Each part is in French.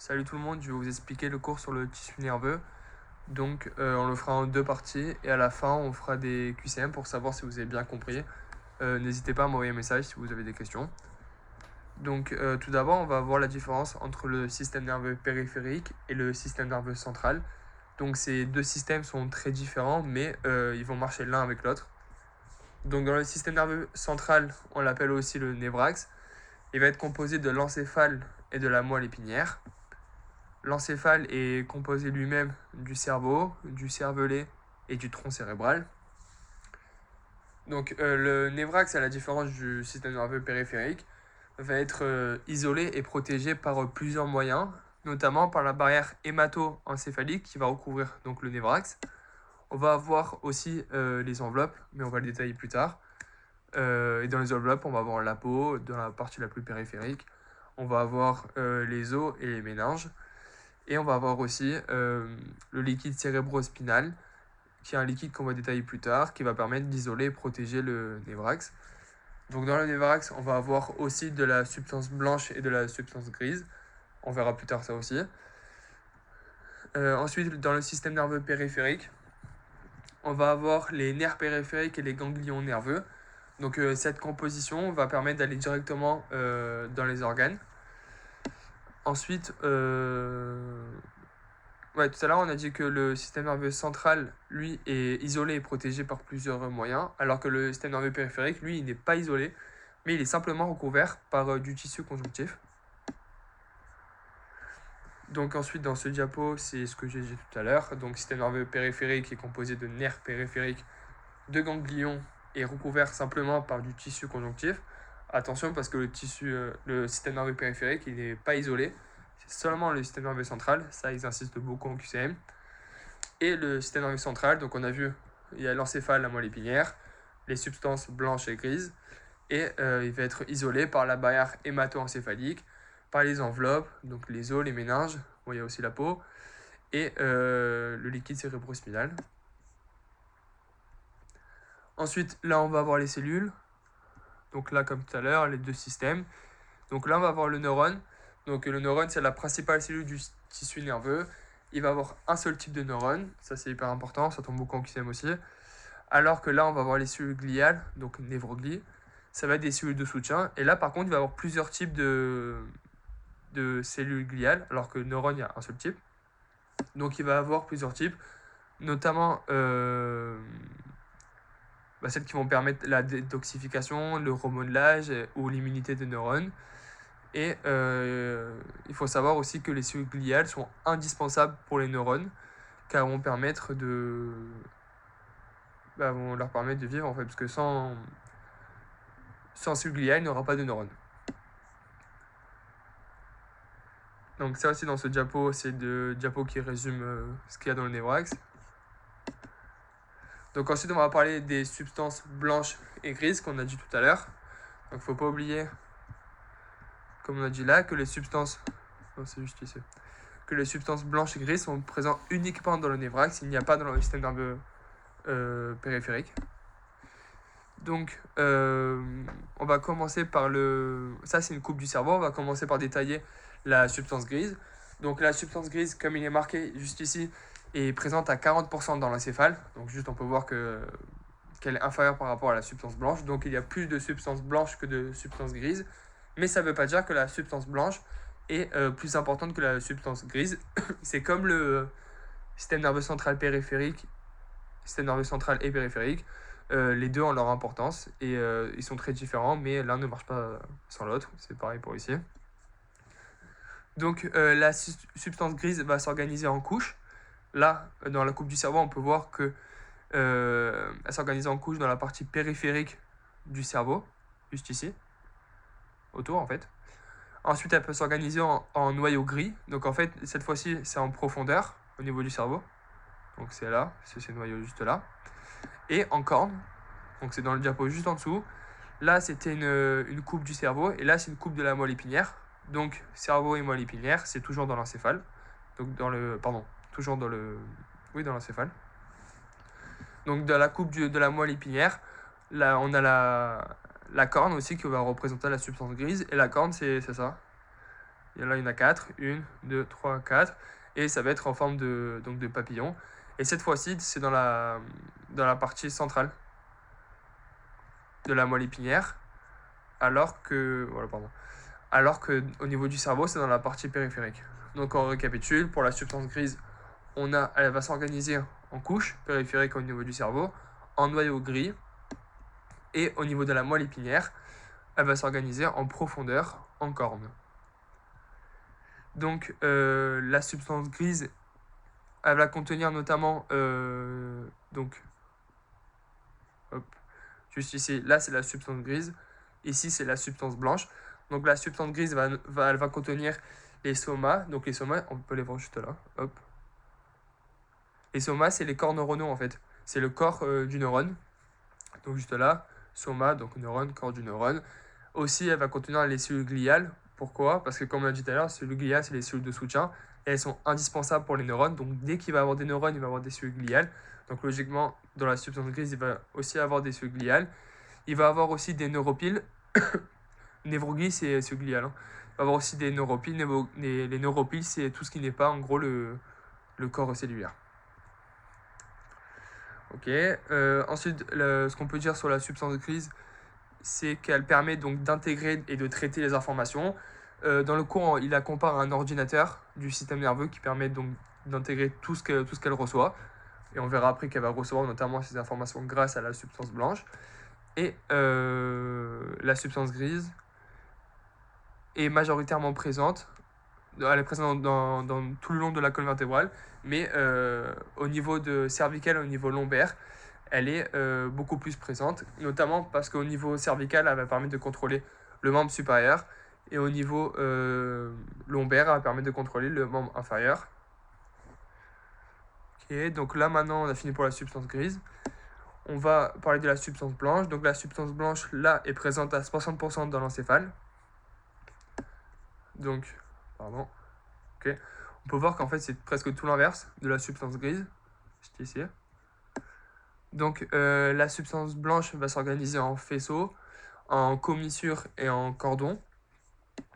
Salut tout le monde, je vais vous expliquer le cours sur le tissu nerveux. Donc on le fera en deux parties et à la fin on fera des QCM pour savoir si vous avez bien compris. N'hésitez pas à m'envoyer un message si vous avez des questions. Donc tout d'abord on va voir la différence entre le système nerveux périphérique et le système nerveux central. Donc ces deux systèmes sont très différents mais ils vont marcher l'un avec l'autre. Donc dans le système nerveux central, on l'appelle aussi le névrax. Il va être composé de l'encéphale et de la moelle épinière. L'encéphale est composé lui-même du cerveau, du cervelet et du tronc cérébral. Donc le névrax, à la différence du système nerveux périphérique, va être isolé et protégé par plusieurs moyens, notamment par la barrière hémato-encéphalique qui va recouvrir donc le névrax. On va avoir aussi les enveloppes, mais on va le détailler plus tard. Et dans les enveloppes, on va avoir la peau, dans la partie la plus périphérique. On va avoir les os et les méninges. Et on va avoir aussi le liquide cérébrospinal, qui est un liquide qu'on va détailler plus tard, qui va permettre d'isoler et protéger le névrax. Donc dans le névrax, on va avoir aussi de la substance blanche et de la substance grise. On verra plus tard ça aussi. Ensuite, dans le système nerveux périphérique, on va avoir les nerfs périphériques et les ganglions nerveux. Donc cette composition va permettre d'aller directement dans les organes. Ensuite, tout à l'heure, on a dit que le système nerveux central, lui, est isolé et protégé par plusieurs moyens, alors que le système nerveux périphérique, lui, il n'est pas isolé, mais il est simplement recouvert par du tissu conjonctif. Donc ensuite, dans ce diapo, c'est ce que j'ai dit tout à l'heure. Donc, système nerveux périphérique est composé de nerfs périphériques, de ganglions, et recouvert simplement par du tissu conjonctif. Attention, parce que le système nerveux périphérique, il n'est pas isolé. C'est seulement le système nerveux central. Ça, ils insistent beaucoup en QCM. Et le système nerveux central, donc on a vu, il y a l'encéphale, la moelle épinière, les substances blanches et grises. Et il va être isolé par la barrière hémato-encéphalique, par les enveloppes, donc les os, les méninges, bon, il y a aussi la peau, et le liquide cérébrospinal. Ensuite, là, on va avoir les cellules. Donc là, comme tout à l'heure, les deux systèmes. Donc là, on va avoir le neurone. Donc le neurone, c'est la principale cellule du tissu nerveux. Il va avoir un seul type de neurone. Ça, c'est hyper important. Ça tombe beaucoup en QCM aussi. Alors que là, on va avoir les cellules gliales, donc névroglies. Ça va être des cellules de soutien. Et là, par contre, il va y avoir plusieurs types de cellules gliales, alors que le neurone, il y a un seul type. Donc il va y avoir plusieurs types, notamment celles qui vont permettre la détoxification, le remodelage ou l'immunité des neurones. Et il faut savoir aussi que les cellules gliales sont indispensables pour les neurones, car vont leur permettre de vivre en fait, parce que sans cellules gliales, il n'y aura pas de neurones. Donc ça aussi dans ce diapo, c'est le diapo qui résume ce qu'il y a dans le névrax. Donc ensuite, on va parler des substances blanches et grises qu'on a dit tout à l'heure. Donc il ne faut pas oublier, comme on a dit là, que les substances... Non, c'est juste ici. Que les substances blanches et grises sont présentes uniquement dans le névrax, il n'y a pas dans le système nerveux périphérique. Donc, on va commencer par le... Ça, c'est une coupe du cerveau. On va commencer par détailler la substance grise. Donc, la substance grise, comme il est marqué juste ici, est présente à 40% dans l'encéphale. Donc, juste, on peut voir qu'elle est inférieure par rapport à la substance blanche. Donc, il y a plus de substance blanche que de substance grise. Mais ça ne veut pas dire que la substance blanche est plus importante que la substance grise. C'est comme le système nerveux central périphérique, système nerveux central et périphérique. Les deux ont leur importance et ils sont très différents, mais l'un ne marche pas sans l'autre. C'est pareil pour ici. Donc la substance grise va s'organiser en couches. Là, dans la coupe du cerveau, on peut voir que elle s'organise en couches dans la partie périphérique du cerveau, juste ici, autour en fait. Ensuite, elle peut s'organiser en noyau gris. Donc en fait, cette fois-ci, c'est en profondeur au niveau du cerveau. Donc c'est là, c'est ces noyaux juste là. Et en corne, donc c'est dans le diapo juste en dessous. Là, c'était une coupe du cerveau, et là, c'est une coupe de la moelle épinière. Donc, cerveau et moelle épinière, c'est toujours dans l'encéphale. Donc, toujours dans l'encéphale. Donc, dans la coupe de la moelle épinière, là, on a la corne aussi qui va représenter la substance grise. Et la corne, c'est ça. Et là, il y en a 4. 1, 2, 3, 4. Et ça va être en forme de papillon. Et cette fois-ci, c'est dans la partie centrale de la moelle épinière. Alors que au niveau du cerveau, c'est dans la partie périphérique. Donc on récapitule, pour la substance grise, elle va s'organiser en couche périphérique au niveau du cerveau, en noyau gris, et au niveau de la moelle épinière, elle va s'organiser en profondeur, en corne. Donc la substance grise, elle va contenir notamment, juste ici, là c'est la substance grise, ici c'est la substance blanche. Donc la substance grise elle va contenir les somas. Donc les somas, on peut les voir juste là. Hop. Les somas, c'est les corps neuronaux en fait. C'est le corps du neurone. Donc juste là, soma, donc neurone, corps du neurone. Aussi, elle va contenir les cellules gliales. Pourquoi? Parce que comme on l'a dit tout à l'heure, les cellules gliales, c'est les cellules de soutien. Et elles sont indispensables pour les neurones. Donc dès qu'il va y avoir des neurones, il va y avoir des cellules gliales. Donc logiquement, dans la substance grise, il va aussi avoir des cellules gliales. Il va avoir aussi des neuropiles. Névroglies, c'est glial. Hein. Il va avoir aussi des neuropiles. Les neuropiles, c'est tout ce qui n'est pas, en gros, le corps cellulaire. Ok. Ensuite, ce qu'on peut dire sur la substance grise, c'est qu'elle permet donc d'intégrer et de traiter les informations. Dans le cours, il la compare à un ordinateur du système nerveux qui permet donc d'intégrer tout ce qu'elle reçoit. Et on verra après qu'elle va recevoir notamment ces informations grâce à la substance blanche. Et la substance grise est majoritairement présente. Elle est présente dans tout le long de la colonne vertébrale, mais au niveau cervical, au niveau lombaire, elle est beaucoup plus présente, notamment parce qu'au niveau cervical, elle va permettre de contrôler le membre supérieur, et au niveau lombaire, elle va permettre de contrôler le membre inférieur. Ok, donc là maintenant, on a fini pour la substance grise. On va parler de la substance blanche. Donc la substance blanche, là, est présente à 60% dans l'encéphale. Donc, pardon. Ok. On peut voir qu'en fait, c'est presque tout l'inverse de la substance grise. Juste ici. Donc, la substance blanche va s'organiser en faisceaux, en commissures et en cordons.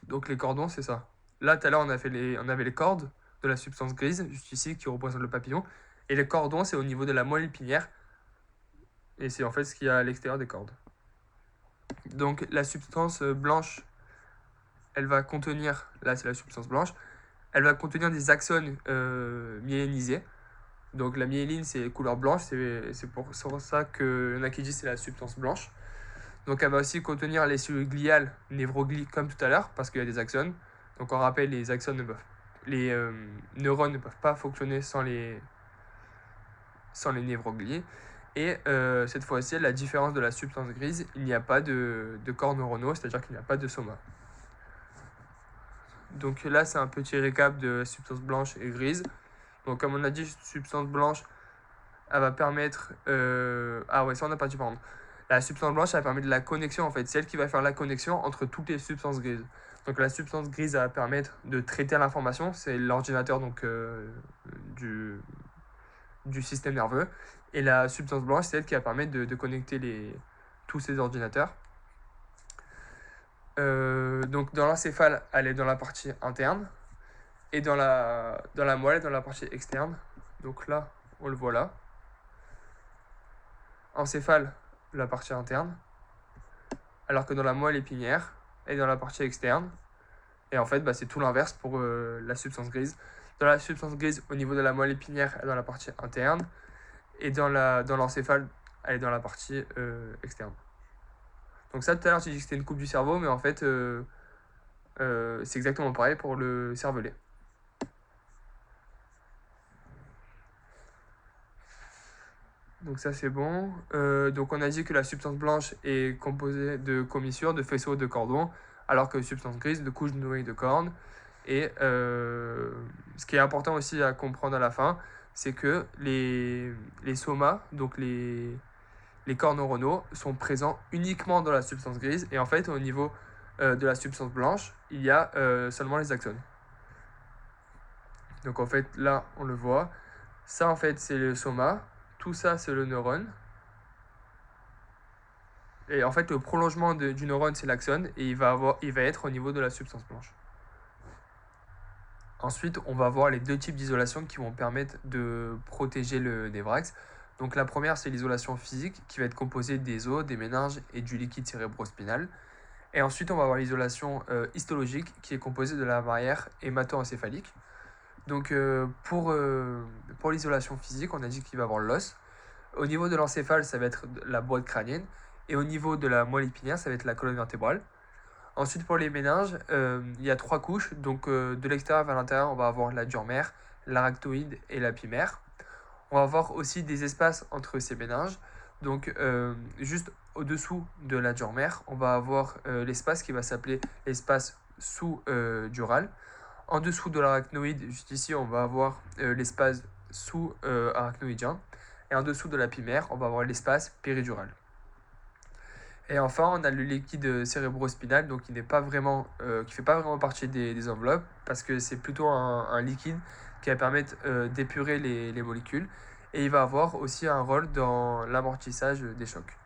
Donc, les cordons, c'est ça. Là, tout à l'heure, on avait les cordes de la substance grise, juste ici, qui représente le papillon. Et les cordons, c'est au niveau de la moelle épinière. Et c'est en fait ce qu'il y a à l'extérieur des cordes. Donc, la substance blanche, elle va contenir, là, c'est la substance blanche, elle va contenir des axones myélinisés. Donc la myéline, c'est couleur blanche, c'est pour ça qu'il y en a qui disent que c'est la substance blanche. Donc elle va aussi contenir les cellules gliales, névroglies, comme tout à l'heure, parce qu'il y a des axones. Donc on rappelle, les neurones ne peuvent pas fonctionner sans les névroglies. Et cette fois-ci, la différence de la substance grise, il n'y a pas de corps neuronaux, c'est-à-dire qu'il n'y a pas de soma. Donc là, c'est un petit récap de substance blanche et grise. Donc comme on a dit, substance blanche, elle va permettre... Ah ouais, ça on n'a pas dit, pardon. La substance blanche, elle permet de la connexion, en fait. C'est elle qui va faire la connexion entre toutes les substances grises. Donc la substance grise, elle va permettre de traiter l'information. C'est l'ordinateur donc du système nerveux. Et la substance blanche, c'est elle qui va permettre de connecter tous ces ordinateurs. Donc dans l'encéphale, elle est dans la partie interne. Et dans la moelle, dans la partie externe. Donc là, on le voit là. Encéphale, la partie interne. Alors que dans la moelle épinière, elle est dans la partie externe. Et en fait, c'est tout l'inverse pour la substance grise. Dans la substance grise, au niveau de la moelle épinière, elle est dans la partie interne. Et dans l'encéphale, elle est dans la partie externe. Donc ça, tout à l'heure, j'ai dit que c'était une coupe du cerveau, mais en fait, c'est exactement pareil pour le cervelet. Donc ça, c'est bon. Donc on a dit que la substance blanche est composée de commissures, de faisceaux, de cordons, alors que la substance grise, de couches de noyaux de cornes. Et ce qui est important aussi à comprendre à la fin, c'est que les somas, donc les corps neuronaux, sont présents uniquement dans la substance grise. Et en fait, au niveau de la substance blanche, il y a seulement les axones. Donc en fait, là, on le voit. Ça, en fait, c'est le soma. Tout ça, c'est le neurone. Et en fait, le prolongement du neurone, c'est l'axone. Et il va être au niveau de la substance blanche. Ensuite, on va voir les deux types d'isolation qui vont permettre de protéger le névrax. Donc la première, c'est l'isolation physique qui va être composée des os, des méninges et du liquide cérébrospinal. Et ensuite, on va avoir l'isolation histologique qui est composée de la barrière hémato-encéphalique. Donc pour l'isolation physique, on a dit qu'il va y avoir l'os. Au niveau de l'encéphale, ça va être la boîte crânienne. Et au niveau de la moelle épinière, ça va être la colonne vertébrale. Ensuite, pour les méninges, il y a 3 couches. Donc de l'extérieur vers l'intérieur, on va avoir la dure mère, l'arachnoïde et l'apimère. On va avoir aussi des espaces entre ces méninges. Donc juste au-dessous de la dure mère, on va avoir l'espace qui va s'appeler l'espace sous-dural. En dessous de l'arachnoïde, juste ici, on va avoir l'espace sous-arachnoïdien. Et en dessous de l'apimère, on va avoir l'espace péridural. Et enfin, on a le liquide cérébrospinal, donc qui ne fait pas vraiment partie des enveloppes, parce que c'est plutôt un liquide qui va permettre d'épurer les molécules. Et il va avoir aussi un rôle dans l'amortissage des chocs.